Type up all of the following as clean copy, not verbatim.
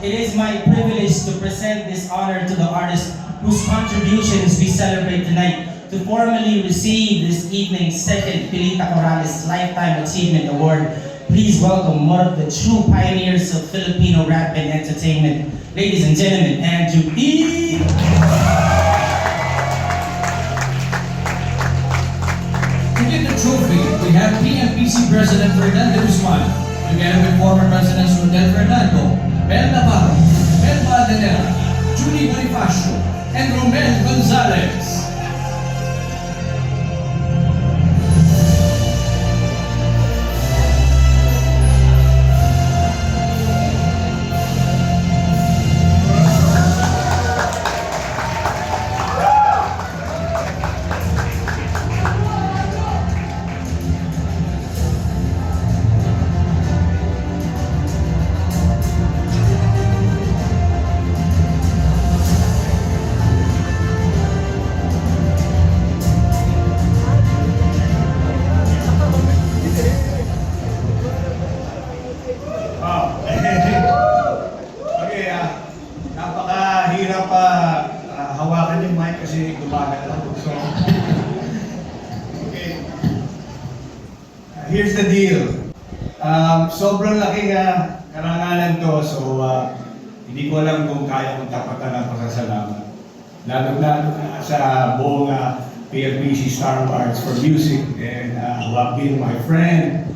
it is my privilege to present this honor to the artist whose contributions we celebrate tonight to formally receive this evening's second Pilita Corrales Lifetime Achievement Award. Please welcome one of the true pioneers of Filipino rap and entertainment. Ladies and gentlemen, Andrew E. To give the trophy, we have PMPC President Fernando Guzman, together with former Presidents Rodel Fernando, Bel Navarro, Bel Valdenera, Julie Bonifacio, and Romel Gonzalez. Napakahirap hawakan yung mic kasi gumagal lang. So, okay. Here's the deal. Sobrang laking karangalan to, so hindi ko alam kung kaya kong tapatan ng pasasalamat. Lalo-lalo sa buong PLBC Star Awards for Music, and who have been my friend.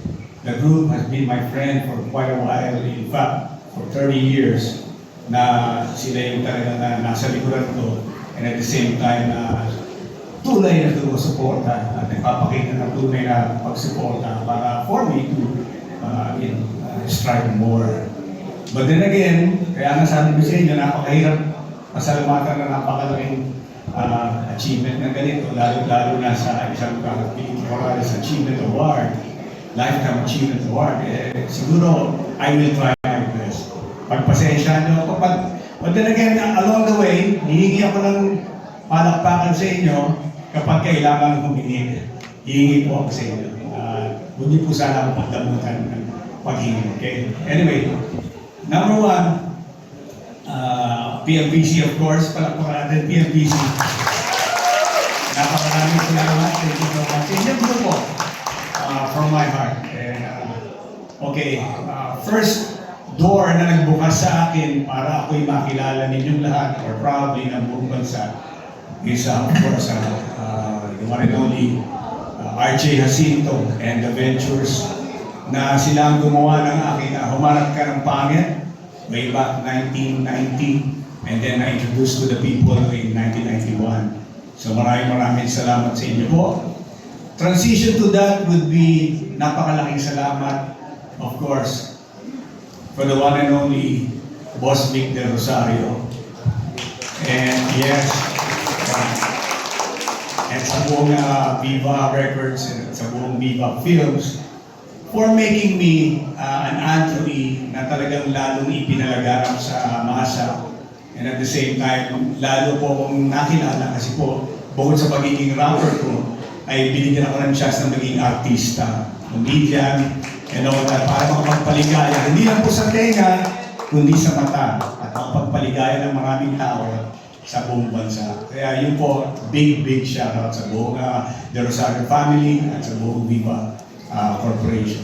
The group has been my friend for quite a while, in fact, for 30 years. Na sila yung talaga na nasa likuran ko, and at the same time tunay na suporta at nagpapakita ng tunay na pagsuporta para for me to strive more. But then again, kaya nga sabi ko sa inyo, napakahirap pasalamatan na napakalaking achievement na ganito, lalo na sa isang Pilita Corrales Achievement Award, Lifetime Achievement Award. Siguro, I will try my best. Pagpasensya nyo ako. But then again, along the way, hihingi ako ng palakpakan sa inyo kapag kailangan humingi. Hihingi po ako sa inyo. Huwag niyo po sana akong pagdamutan ng paghingi. Okay? Anyway, number one, PMPC of course. Palakpakan natin PMPC. Napakaraming salamat. Thank you so much. Inyong grupo from my heart. And, okay, first door na nagbukas sa akin para ako'y makilala ninyong lahat or probably ng buong bansa is of course the one and only RJ Jacinto and the Ventures na sila ang gumawa ng akin Humarap Ka ng Pangit way back 1990 and then I introduced to the people in 1991. So maraming salamat sa inyo po. Transition to that would be napakalaking salamat of course for the one and only Boss Vic Del Rosario. And yes, at sa buong Viva Records and sa buong Viva Films for making me an Anthony na talagang lalong ipinalaganap sa masa. And at the same time, lalo po akong nakilala kasi po, bukod sa pagiging rapper ko, ay binigyan ako ng chance na maging artista, comedian, and all that, para makapagpaligaya. Hindi lang po sa tenga, kundi sa mata. At makapagpaligaya ng maraming tao sa buong bansa. Kaya yun po, big shoutout sa buong The Rosario family at sa buong Viva Corporation.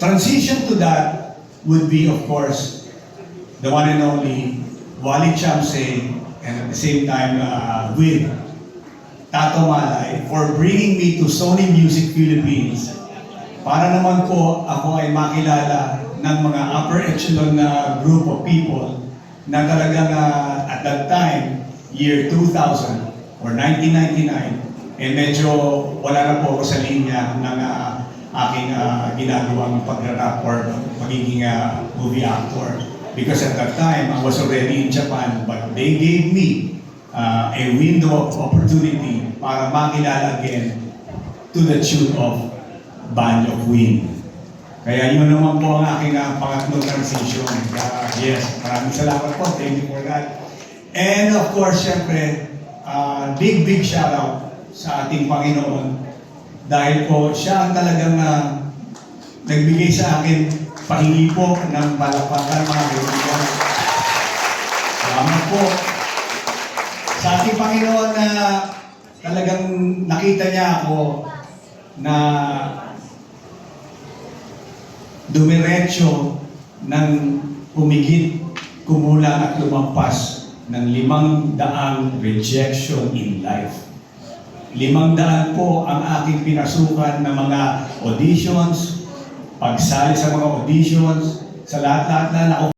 Transition to that would be, of course, the one and only Wally Chamse, and at the same time with Tato Malay for bringing me to Sony Music Philippines para naman po ako ay makilala ng mga upper echelon na group of people na talagang at that time, year 2000 or 1999, medyo wala na po ako sa linya ng aking ginagawang pag-rap or pagiging movie actor. Because at that time, I was already in Japan, but they gave me a window of opportunity para makilala again to the tune of Band of Wind. Kaya yun naman po ang aking pangatlong transition. Yes, maraming salamat po. Thank you for that. And of course, syempre, big shout out sa ating Panginoon dahil po siya ang talagang nagbigay sa akin pahingi po ng palakpakan mga kaibigan. Salamat po sa ating Panginoon na talagang nakita niya ako na dumiretso ng humigit, kumulang at lumampas ng 500 rejection in life. 500 po ang aking pinasukan ng mga auditions, pagsali sa mga auditions, sa lahat-lahat na